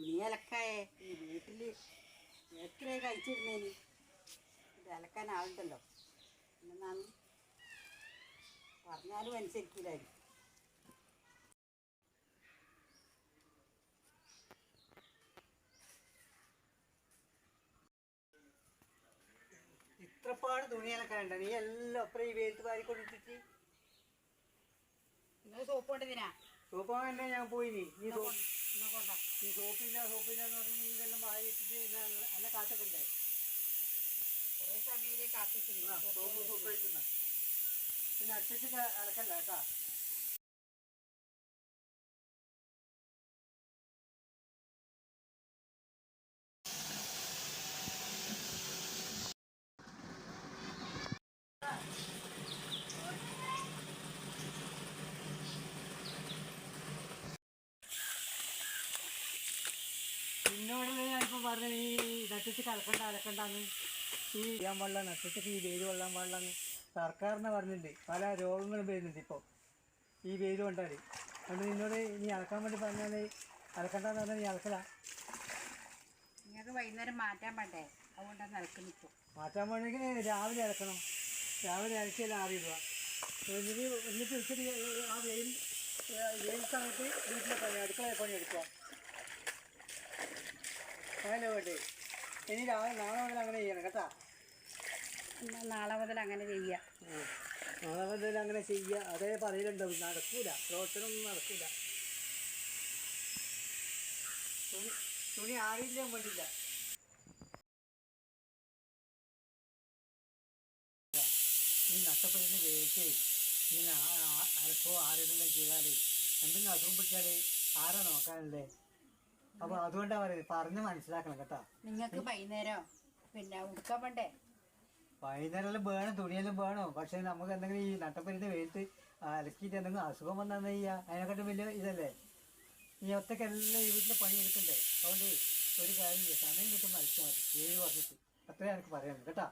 തുണി അലക്കായേ ഈ വീട്ടിൽ എത്ര കഴിച്ചിരുന്നേന് ഇത് അലക്കാൻ ആളുണ്ടല്ലോ എന്നാണ് പറഞ്ഞാലും അനുസരിക്കില്ലായിരുന്നു. ഇത്രപ്പാട് തുണി അലക്കാനുണ്ട്. നീ എല്ലാം അപ്പുറം ഈ വെയിലത്ത് വാരിക്കൊണ്ടിട്ടിട്ട് നിങ്ങൾ സോപ്പ് കൊണ്ടതിനാ സോപ്പ് വാങ്ങാൻ ഞാൻ പോയിനി. നീ സോപ്പില്ല എന്ന് പറഞ്ഞ് നീ ഇതെല്ലാം വാരിയിട്ടിട്ട് എന്നെ കാത്തൊക്കെ കുറേ സമയം കാത്തിട്ടുണ്ട്. സോപ്പ് കഴിക്കുന്ന പിന്നെ അടുപ്പിച്ചിട്ട് അലക്കല്ല കേട്ടാ. നിന്നോടല്ലേ ഞാനിപ്പോൾ പറഞ്ഞത് ഈ നട്ടിച്ച് അലക്കണ്ടാന്ന്. ഈ ചെയ്യാൻ പാടില്ല, നട്ടിച്ചൊക്കെ ഈ വെയിൽ കൊള്ളാൻ പാടില്ലാന്ന് സർക്കാരിനെ പറഞ്ഞിട്ടുണ്ട്. പല രോഗങ്ങളും വരുന്നുണ്ട് ഇപ്പോൾ ഈ വെയിൽ കൊണ്ടാൽ. അതുകൊണ്ട് നിന്നോട് നീ അലക്കാൻ വേണ്ടി പറഞ്ഞാൽ അലക്കണ്ടെന്ന് പറഞ്ഞാൽ നീ അലക്കല. നിങ്ങൾക്ക് വൈകുന്നേരം മാറ്റാൻ വേണ്ടേ? അതുകൊണ്ടാണ് അലക്കുന്നു. ഇപ്പോൾ മാറ്റാൻ വേണമെങ്കിൽ രാവിലെ അലക്കണം. രാവിലെ അലക്കിയെല്ലാം ആറിയിടുക. എന്നിട്ട് ഉച്ചയ്ക്ക് ആ വെയിൽ സമയത്ത് വീട്ടിലെ പണി അടുക്കള പണി എടുക്കുക. അങ്ങനെ വേണ്ടേ? ഇനി നാളെ മുതൽ അങ്ങനെ ചെയ്യണം കേട്ടാ. നാളെ മുതൽ അങ്ങനെ ചെയ്യുക. നാളെ മുതൽ അങ്ങനെ ചെയ്യുക. അതേ പറയലുണ്ടാവും. നടക്കൂല, പ്രവർത്തനമൊന്നും നടക്കൂല. തുണി ആറിയില്ലാൻ വേണ്ടില്ല. ഈ നട്ടപ്പതിന് വേറ്റ് ഇങ്ങനെ അലക്കോ ആരെല്ലാം ചെയ്താൽ എന്തെങ്കിലും അസുഖം പിടിച്ചാൽ ആരാ നോക്കാനല്ലേ? അപ്പോൾ അതുകൊണ്ടാണ് പറയുന്നത്. പറഞ്ഞ് മനസ്സിലാക്കണം കേട്ടോ. നിങ്ങൾക്ക് വൈകുന്നേരം പിന്നെ ഉടുക്കാൻ വേണ്ടേ? വൈകുന്നേരം വേണം, തുണിയെല്ലാം വേണം. പക്ഷേ നമുക്ക് എന്തെങ്കിലും ഈ നട്ടപ്പരിൻ്റെ വെയിലത്ത് അലക്കിയിട്ട് എന്തെങ്കിലും അസുഖം വന്നാൽ ചെയ്യുക. അതിനെക്കാട്ടും വലിയ ഇതല്ലേ. ഈ ഒറ്റക്കെല്ലാം ഈ വീട്ടിൽ പണിയെടുക്കണ്ടേ. അതുകൊണ്ട് ഒരു കാര്യം ചെയ്യാം, സമയം കിട്ടുമ്പോൾ അലക്കിയാൽ മതി. 7 വർഷത്തിൽ അത്രയും എനിക്ക് പറയാനുണ്ട് കേട്ടോ.